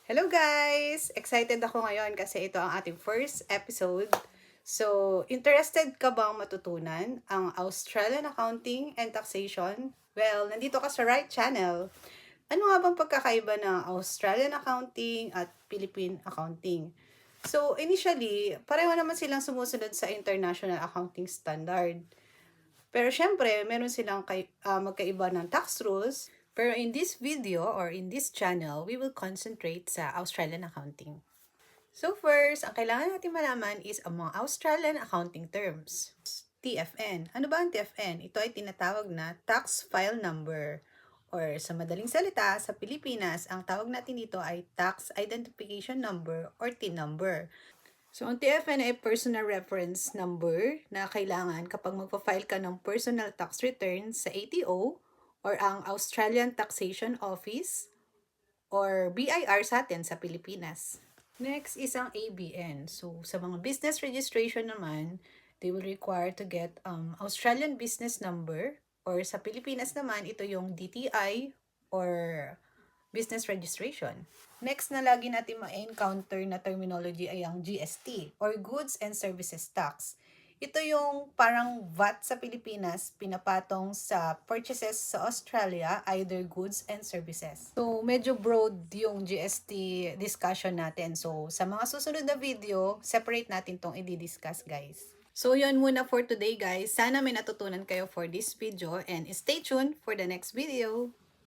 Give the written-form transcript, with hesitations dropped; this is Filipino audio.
Hello guys! Excited ako ngayon kasi ito ang ating first episode. So, interested ka bang matutunan ang Australian Accounting and Taxation? Well, nandito ka sa right channel. Ano nga bang pagkakaiba ng Australian Accounting at Philippine Accounting? So, initially, pareho naman silang sumusunod sa International Accounting Standard. Pero syempre, meron silang magkaiba ng tax rules. Pero in this video or in this channel, we will concentrate sa Australian accounting. So first, ang kailangan natin malaman is ang mga Australian accounting terms. TFN. Ano ba ang TFN? Ito ay tinatawag na Tax File Number. Or sa madaling salita, sa Pilipinas, ang tawag natin dito ay Tax Identification Number or TIN number. So, ang TFN ay personal reference number na kailangan kapag magpa-file ka ng personal tax return sa ATO or ang Australian Taxation Office or BIR sa atin sa Pilipinas. Next is ang ABN. So, sa mga business registration naman, they will require to get Australian business number or sa Pilipinas naman, ito yung DTI or business registration. Next na lagi natin ma-encounter na terminology ay ang GST or Goods and Services Tax. Ito yung parang VAT sa Pilipinas, pinapatong sa purchases sa Australia, either goods and services. So, medyo broad yung GST discussion natin. So, sa mga susunod na video, separate natin tong i-discuss, guys. So, yun muna for today, guys. Sana may natutunan kayo for this video and stay tuned for the next video.